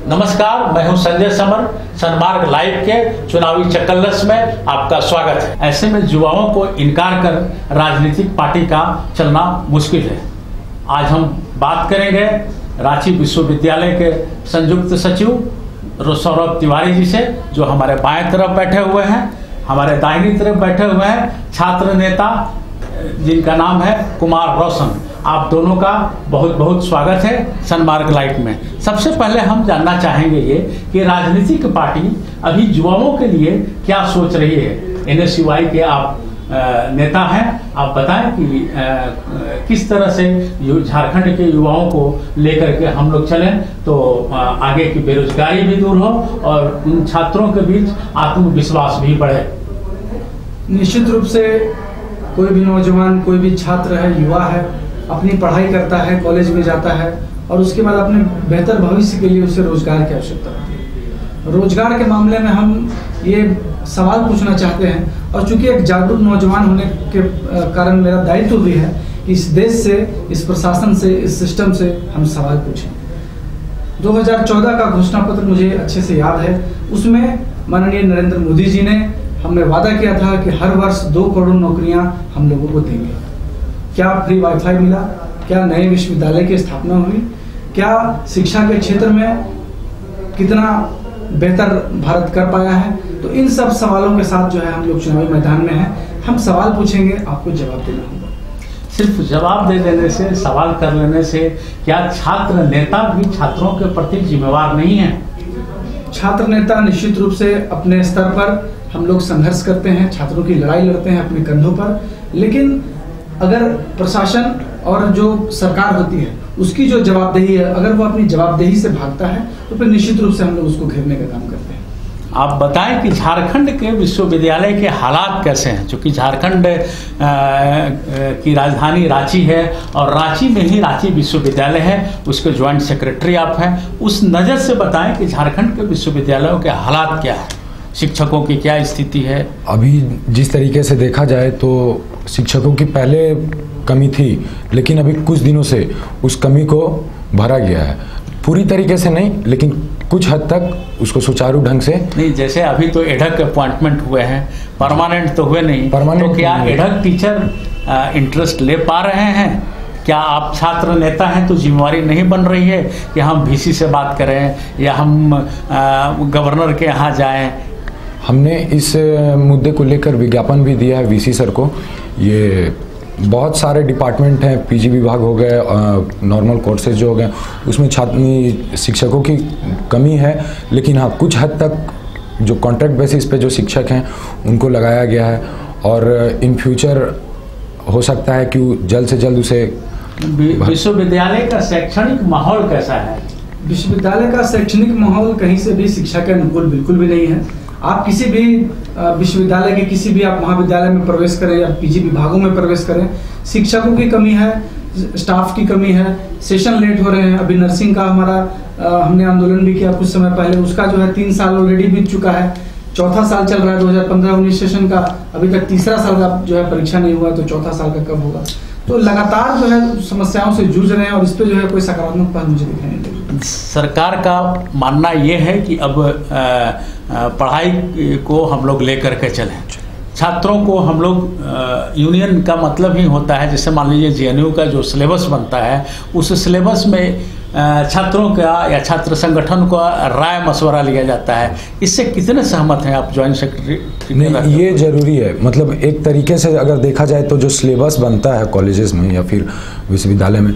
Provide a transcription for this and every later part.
नमस्कार, मैं हूं संजय समर। सन्मार्ग लाइव के चुनावी चक्करलस में आपका स्वागत है। ऐसे में युवाओं को इनकार कर राजनीतिक पार्टी का चलना मुश्किल है। आज हम बात करेंगे रांची विश्वविद्यालय के संयुक्त सचिव सौरभ तिवारी जी से, जो हमारे बाएं तरफ बैठे हुए हैं। हमारे दाहिनी तरफ बैठे हुए हैं छात्र नेता जिनका नाम है कुमार रोशन। आप दोनों का बहुत बहुत स्वागत है सन्मार्ग लाइव में। सबसे पहले हम जानना चाहेंगे ये कि राजनीतिक पार्टी अभी युवाओं के लिए क्या सोच रही है। NSUI के आप नेता हैं, आप बताएं कि किस तरह से झारखंड के युवाओं को लेकर के हम लोग चलें तो आगे की बेरोजगारी भी दूर हो और उन छात्रों के बीच आत्मविश्वास भी बढ़े। निश्चित रूप से कोई भी नौजवान, कोई भी छात्र है, युवा है, अपनी पढ़ाई करता है, कॉलेज में जाता है और उसके बाद अपने बेहतर भविष्य के लिए उसे रोजगार की आवश्यकता होती है। रोजगार के मामले में हम ये सवाल पूछना चाहते हैं और चूंकि एक जागरूक नौजवान होने के कारण मेरा दायित्व भी है कि इस देश से, इस प्रशासन से, इस सिस्टम से हम सवाल पूछें। 2014 का घोषणा पत्र मुझे अच्छे से याद है। उसमें माननीय नरेंद्र मोदी जी ने हमने वादा किया था कि हर वर्ष 2 करोड़ नौकरियां हम लोगों को देंगे। क्या फ्री वाईफाई मिला? क्या नए विश्वविद्यालय की स्थापना हुई? क्या शिक्षा के क्षेत्र में कितना बेहतर भारत कर पाया है? तो इन सब सवालों के साथ जो है हम लोग चुनावी मैदान में हैं। हम सवाल पूछेंगे, आपको जवाब देना होगा। सिर्फ जवाब दे देने से, सवाल कर लेने से क्या छात्र नेता भी छात्रों के प्रति जिम्मेवार नहीं है? छात्र नेता निश्चित रूप से अपने स्तर पर हम लोग संघर्ष करते हैं, छात्रों की लड़ाई लड़ते हैं अपने कंधों पर। लेकिन अगर प्रशासन और जो सरकार होती है उसकी जो जवाबदेही है, अगर वो अपनी जवाबदेही से भागता है तो फिर निश्चित रूप से हम लोग उसको घेरने का काम करते हैं। आप बताएं कि झारखंड के विश्वविद्यालय के हालात कैसे हैं, क्योंकि झारखंड की राजधानी रांची है और रांची में ही रांची विश्वविद्यालय है, उसके ज्वाइंट सेक्रेटरी आप हैं। उस नज़र से बताएं कि झारखंड के विश्वविद्यालयों के हालात क्या है, शिक्षकों की क्या स्थिति है। अभी जिस तरीके से देखा जाए तो शिक्षकों की पहले कमी थी, लेकिन अभी कुछ दिनों से उस कमी को भरा गया है। पूरी तरीके से नहीं, लेकिन कुछ हद तक उसको सुचारू ढंग से नहीं। जैसे अभी तो एडहक अपॉइंटमेंट हुए हैं, परमानेंट तो हुए नहीं। तो क्या एडहक टीचर इंटरेस्ट ले पा रहे हैं? क्या आप छात्र नेता हैं तो जिम्मेवारी नहीं बन रही है कि हम VC से बात करें या हम गवर्नर के यहाँ जाएं? हमने इस मुद्दे को लेकर विज्ञापन भी दिया है VC सर को। ये बहुत सारे डिपार्टमेंट हैं, PG विभाग हो गए, नॉर्मल कोर्सेज जो हो गए, उसमें छात्र शिक्षकों की कमी है। लेकिन हाँ, कुछ हद तक जो कॉन्ट्रैक्ट बेसिस पे जो शिक्षक हैं उनको लगाया गया है और इन फ्यूचर हो सकता है कि जल्द से जल्द उसे। विश्वविद्यालय का शैक्षणिक माहौल कैसा है? विश्वविद्यालय का शैक्षणिक माहौल कहीं से भी शिक्षा के अनुकूल बिल्कुल भी नहीं है। आप किसी भी विश्वविद्यालय के किसी भी आप महाविद्यालय में प्रवेश करें या PG विभागों में प्रवेश करें, शिक्षकों की कमी है, स्टाफ की कमी है, सेशन लेट हो रहे हैं। अभी नर्सिंग का हमारा हमने आंदोलन भी किया कुछ समय पहले, उसका जो है 3 साल ऑलरेडी बीत चुका है। 4था साल चल रहा है 2015-19 सेशन का, अभी तक 3रा साल का जो है परीक्षा नहीं हुआ, तो 4था साल का कब होगा? तो लगातार जो है समस्याओं से जूझ रहे हैं और इस पे जो है कोई सकारात्मक पहल मुझे दिखाई नहीं दे। सरकार का मानना ये है कि अब पढ़ाई को हम लोग लेकर के चलें। छात्रों को हम लोग यूनियन का मतलब ही होता है, जैसे मान लीजिए JNU का जो सिलेबस बनता है, उस सिलेबस में छात्रों का या छात्र संगठन का राय मशवरा लिया जाता है। इससे कितने सहमत हैं आप ज्वाइंट सेक्रेटरी? नहीं, ये जरूरी है। मतलब एक तरीके से अगर देखा जाए तो जो सिलेबस बनता है कॉलेजेस में या फिर विश्वविद्यालय में,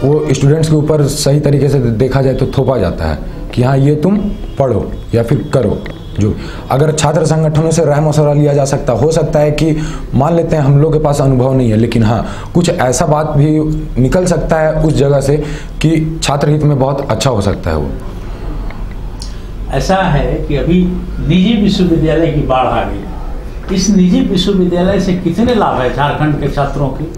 वो स्टूडेंट्स के ऊपर सही तरीके से देखा जाए तो थोपा जाता है कि हाँ, ये तुम पढ़ो या फिर करो। जो अगर छात्र संगठनों से राय मशवरा लिया जा सकता, हो सकता है कि मान लेते हैं हम लोग के पास अनुभव नहीं है, लेकिन हाँ, कुछ ऐसा बात भी निकल सकता है उस जगह से कि छात्र हित में बहुत अच्छा हो सकता है। वो ऐसा है कि अभी निजी विश्वविद्यालय की बाढ़ आ गई। इस निजी विश्वविद्यालय से कितने लाभ है झारखंड के छात्रों की?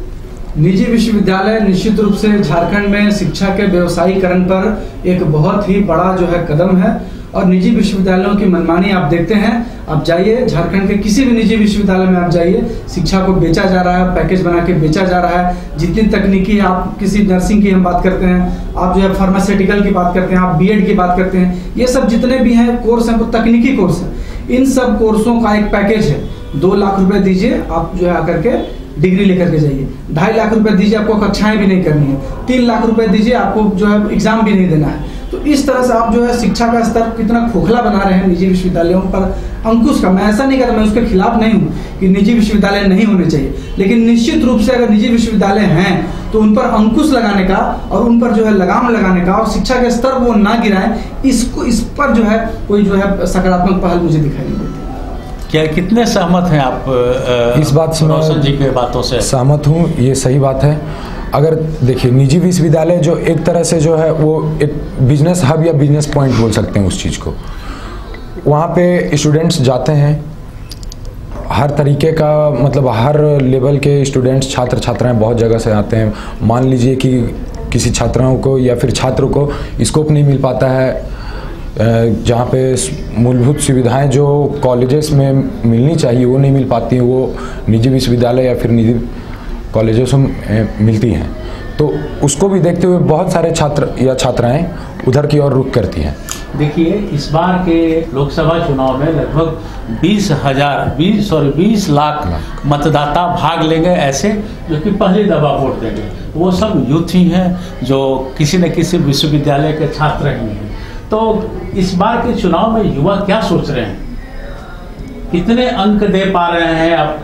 निजी विश्वविद्यालय निश्चित रूप से झारखंड में शिक्षा के व्यवसायीकरण पर एक बहुत ही बड़ा जो है कदम है। और निजी विश्वविद्यालयों की मनमानी आप देखते हैं, आप जाइए झारखंड के किसी भी निजी विश्वविद्यालय में आप जाइए, शिक्षा को बेचा जा रहा है, पैकेज बना के बेचा जा रहा है। जितनी तकनीकी, आप किसी नर्सिंग की हम बात करते हैं, आप जो है फार्मास्यूटिकल की बात करते हैं, आप बीएड की बात करते हैं, ये सब जितने भी हैं कोर्स हैं वो तकनीकी कोर्स है। इन सब कोर्सों का एक पैकेज है, 2 लाख रुपए दीजिए, आप जो है आकर के डिग्री लेकर के जाइए। 2.5 लाख रुपए दीजिए, आपको कक्षाएं भी नहीं करनी है। 3 लाख रुपए दीजिए, आपको जो है एग्जाम भी नहीं देना है। तो इस तरह से आप जो है शिक्षा का स्तर कितना खोखला बना रहे हैं निजी विश्वविद्यालयों पर अंकुश का। मैं ऐसा नहीं कर रहा, मैं उसके खिलाफ नहीं हूँ कि निजी विश्वविद्यालय नहीं होने चाहिए, लेकिन निश्चित रूप से अगर निजी विश्वविद्यालय हैं तो उन पर अंकुश लगाने का और उन पर जो है लगाम लगाने का और शिक्षा के स्तर वो ना गिराएं, इस पर जो है कोई जो है सकारात्मक पहल मुझे दिखाई नहीं देती। क्या कितने सहमत हैं आप इस बात से? रोशन जी के बातों से सहमत हूँ, ये सही बात है। अगर देखिए, निजी विश्वविद्यालय जो एक तरह से जो है वो एक बिजनेस हब या बिजनेस पॉइंट बोल सकते हैं उस चीज़ को। वहाँ पे स्टूडेंट्स जाते हैं, हर तरीके का मतलब हर लेवल के स्टूडेंट्स, छात्र छात्राएं बहुत जगह से आते हैं। मान लीजिए कि किसी छात्राओं को या फिर छात्र को स्कोप नहीं मिल पाता है, जहाँ पे मूलभूत सुविधाएं जो कॉलेजेस में मिलनी चाहिए वो नहीं मिल पाती हैं, वो निजी विश्वविद्यालय या फिर निजी कॉलेजेस में मिलती हैं। तो उसको भी देखते हुए बहुत सारे छात्र या छात्राएं उधर की ओर रुख करती हैं। देखिए, इस बार के लोकसभा चुनाव में लगभग 20 लाख मतदाता भाग लेंगे, ऐसे जो कि पहली दफा वोट देंगे। वो सब यूथ ही हैं जो किसी न किसी विश्वविद्यालय के छात्र ही हैं। तो इस बार के चुनाव में युवा क्या सोच रहे हैं? कितने अंक दे पा रहे हैं आप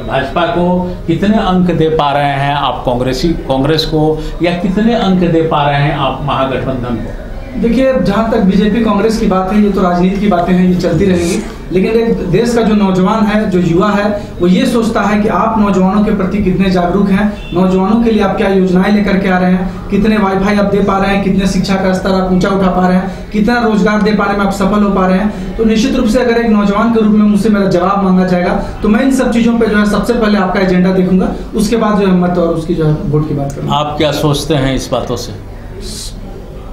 भाजपा को, कितने अंक दे पा रहे हैं आप कांग्रेस को, या कितने अंक दे पा रहे हैं आप महागठबंधन को? देखिए, जहाँ तक बीजेपी कांग्रेस की बात है, ये तो राजनीति की बातें हैं, ये चलती रहेंगी। लेकिन एक देश का जो नौजवान है, जो युवा है, वो ये सोचता है कि आप नौजवानों के प्रति कितने जागरूक हैं, नौजवानों के लिए आप क्या योजनाएं लेकर के आ रहे हैं, कितने वाईफाई आप दे पा रहे हैं, कितने शिक्षा का स्तर आप ऊंचा उठा पा रहे हैं, कितना रोजगार दे पाने में आप सफल हो पा रहे हैं। तो निश्चित रूप से अगर एक नौजवान के रूप में मुझसे मेरा जवाब मांगा जाएगा तो मैं इन सब चीज़ों पर जो है सबसे पहले आपका एजेंडा देखूंगा, उसके बाद जो है मत और उसकी जो है वोट की बात करूँगा। आप क्या सोचते हैं इस बातों से?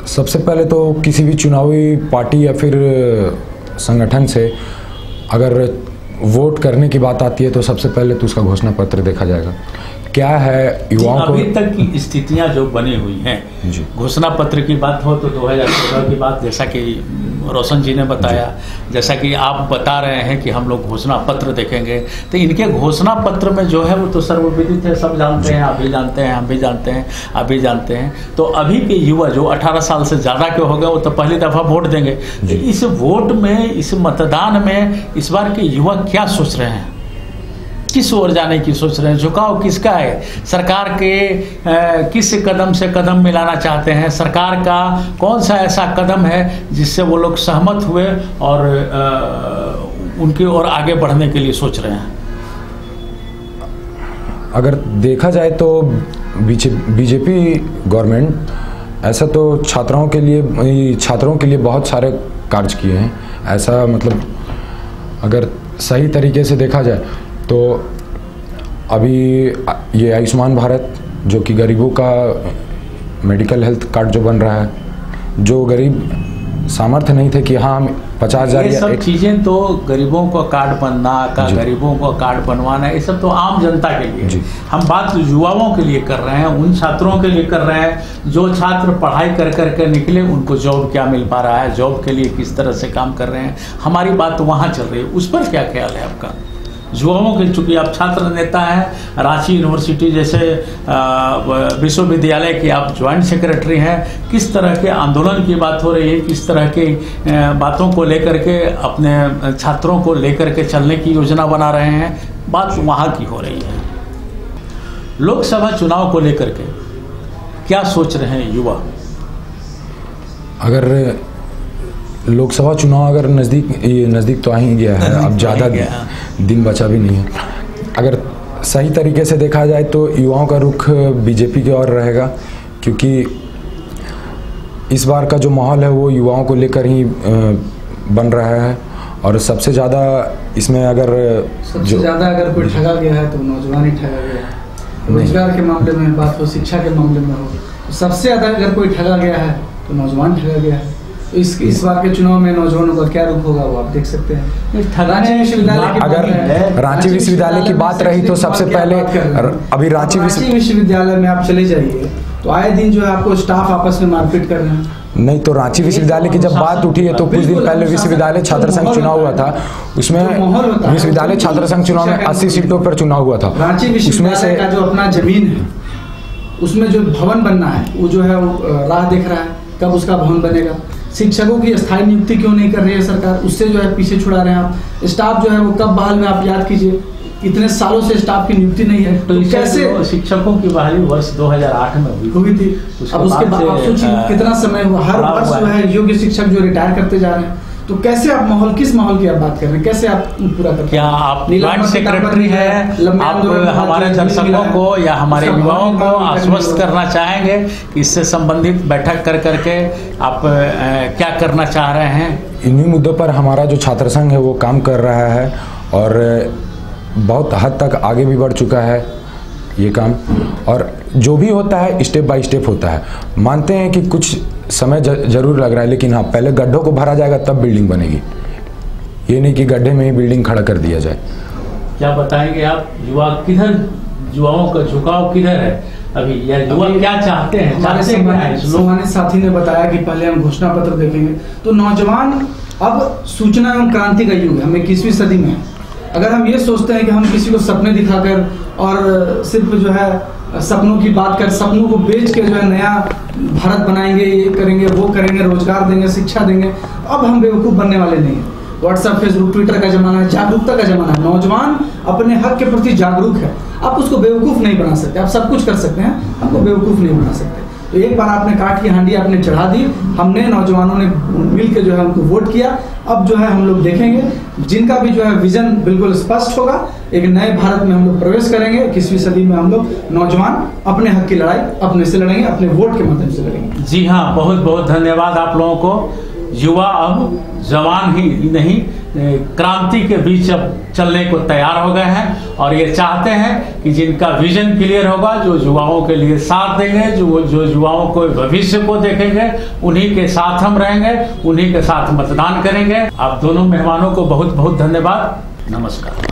सबसे पहले तो किसी भी चुनावी पार्टी या फिर संगठन से अगर वोट करने की बात आती है तो सबसे पहले तो उसका घोषणा पत्र देखा जाएगा, क्या है युवाओं को। अभी तक की स्थितियां जो बनी हुई हैं, घोषणा पत्र की बात हो तो 2014 की बात, जैसा कि रोशन जी ने बताया, जैसा कि आप बता रहे हैं कि हम लोग घोषणा पत्र देखेंगे, तो इनके घोषणा पत्र में जो है वो तो सर्वविदित है, सब जानते हैं, आप भी जानते हैं, हम भी जानते हैं, आप भी जानते हैं। तो अभी के युवा जो 18 साल से ज़्यादा के हो गए वो तो पहली दफ़ा वोट देंगे। तो इस वोट में, इस मतदान में इस बार के युवा क्या सोच रहे हैं, किस ओर जाने की सोच रहे हैं, झुकाव किसका है, सरकार के किस कदम से कदम मिलाना चाहते हैं, सरकार का कौन सा ऐसा कदम है जिससे वो लोग सहमत हुए और उनकी ओर आगे बढ़ने के लिए सोच रहे हैं? अगर देखा जाए तो बीजेपी गवर्नमेंट ऐसा तो छात्रों के लिए बहुत सारे कार्य किए हैं। ऐसा मतलब अगर सही तरीके से देखा जाए तो अभी ये आयुष्मान भारत जो कि गरीबों का मेडिकल हेल्थ कार्ड जो बन रहा है, जो गरीब सामर्थ्य नहीं थे कि हाँ हम 50,000 ये सब चीज़ें तो गरीबों को कार्ड बनना का, गरीबों को कार्ड बनवाना, ये सब तो आम जनता के लिए। हम बात युवाओं के लिए कर रहे हैं, उन छात्रों के लिए कर रहे हैं जो छात्र पढ़ाई कर करके निकले, उनको जॉब क्या मिल पा रहा है, जॉब के लिए किस तरह से काम कर रहे हैं, हमारी बात वहाँ चल रही है। उस पर क्या ख्याल है आपका? युवाओं के, चूँकि आप छात्र नेता हैं, रांची यूनिवर्सिटी जैसे विश्वविद्यालय के आप ज्वाइंट सेक्रेटरी हैं, किस तरह के आंदोलन की बात हो रही है, किस तरह की बातों को लेकर के अपने छात्रों को लेकर के चलने की योजना बना रहे हैं, बात वहाँ की हो रही है। लोकसभा चुनाव को लेकर के क्या सोच रहे हैं युवा? अगर लोकसभा चुनाव अगर नज़दीक तो आ ही गया है, अब ज़्यादा दिन बचा भी नहीं है। अगर सही तरीके से देखा जाए तो युवाओं का रुख बीजेपी की ओर रहेगा, क्योंकि इस बार का जो माहौल है वो युवाओं को लेकर ही बन रहा है। और सबसे ज़्यादा इसमें अगर सबसे ज़्यादा अगर कोई ठगा गया है तो नौजवान ही ठगा गया है। रोजगार के मामले में बात हो, शिक्षा के मामले में हो, तो सबसे ज्यादा अगर कोई ठगा गया है तो नौजवान ठगा गया है। तो इस बार के चुनाव में नौजवानों का क्या रुख होगा वो आप देख सकते हैं। रांची विश्वविद्यालय, अगर रांची विश्वविद्यालय की बात रही तो सबसे पहले अभी रांची विश्वविद्यालय में आप चले जाइए तो आए दिन जो है आपको स्टाफ आपस में मारपीट कर रहे हैं। नहीं तो रांची विश्वविद्यालय की जब बात उठी है तो कुछ दिन पहले विश्वविद्यालय छात्र संघ चुनाव हुआ था, उसमें विश्वविद्यालय छात्र संघ चुनाव में 80 सीटों पर चुनाव हुआ था। रांची विश्वविद्यालय का जो अपना जमीन है उसमें जो भवन बनना है वो जो है वो राह देख रहा है कब उसका भवन बनेगा। शिक्षकों की स्थायी नियुक्ति क्यों नहीं कर रही है सरकार, उससे जो है पीछे छुड़ा रहे हैं आप। स्टाफ जो है वो कब बहाल में, आप याद कीजिए इतने सालों से स्टाफ की नियुक्ति नहीं है। तो कैसे शिक्षकों की बहाली वर्ष 2008 में हुई थी, अब उसके बाद आप सोचिए कितना समय हुआ। हर वर्ष जो है योग्य शिक्षक जो रिटायर करते जा रहे हैं। तो कैसे आप माहौल, किस माहौल की आप बात कर रहे हैं, कैसे आप पूरा करते हैं? क्या आप जॉइंट सेक्रेटरी है, आप हमारे दर्शकों को या हमारे युवाओं को आश्वस्त करना चाहेंगे कि इससे संबंधित बैठक कर करके आप क्या करना चाह रहे हैं? इन्हीं मुद्दों पर हमारा जो छात्र संघ है वो काम कर रहा है और बहुत हद तक आगे भी बढ़ चुका है ये काम। और जो भी होता है स्टेप बाय स्टेप होता है। मानते हैं कि कुछ समय जरूर लग रहा है, लेकिन हाँ पहले गड्ढों को भरा जाएगा तब बिल्डिंग बनेगी, ये नहीं कि गड्ढे में ही बिल्डिंग खड़ा कर दिया जाए। क्या बताएंगे आप, युवा किधर, युवाओं का झुकाव किधर है अभी, या युवा क्या चाहते हैं? हमारे सम्मानित साथी ने बताया कि पहले हम घोषणा पत्र देखेंगे। तो नौजवान अब सूचना एवं क्रांति का युग है, हम 21वीं सदी में है। अगर हम ये सोचते हैं कि हम किसी को सपने दिखाकर और सिर्फ जो है सपनों की बात कर, सपनों को बेच के जो है नया भारत बनाएंगे, ये करेंगे वो करेंगे, रोजगार देंगे, शिक्षा देंगे, अब हम बेवकूफ़ बनने वाले नहीं हैं। व्हाट्सएप, फेसबुक, ट्विटर का जमाना है, जागरूकता का जमाना है। नौजवान अपने हक के प्रति जागरूक है। आप उसको बेवकूफ़ नहीं बना सकते, आप सब कुछ कर सकते हैं, आपको बेवकूफ़ नहीं बना सकते। तो एक बार आपने काट की हांडी आपने चढ़ा दी, हमने नौजवानों ने मिल के जो है हमको वोट किया। अब जो है हम लोग देखेंगे जिनका भी जो है विजन बिल्कुल स्पष्ट होगा, एक नए भारत में हम लोग प्रवेश करेंगे। 21वीं सदी में हम लोग नौजवान अपने हक की लड़ाई अपने से लड़ेंगे, अपने वोट के माध्यम से लड़ेंगे। जी हाँ, बहुत बहुत धन्यवाद आप लोगों को। युवा अब जवान ही नहीं, क्रांति के बीच अब चलने को तैयार हो गए हैं और ये चाहते हैं कि जिनका विजन क्लियर होगा, जो युवाओं के लिए साथ देंगे, जो युवाओं को भविष्य को देखेंगे, उन्हीं के साथ हम रहेंगे, उन्हीं के साथ मतदान करेंगे। आप दोनों मेहमानों को बहुत बहुत धन्यवाद। नमस्कार।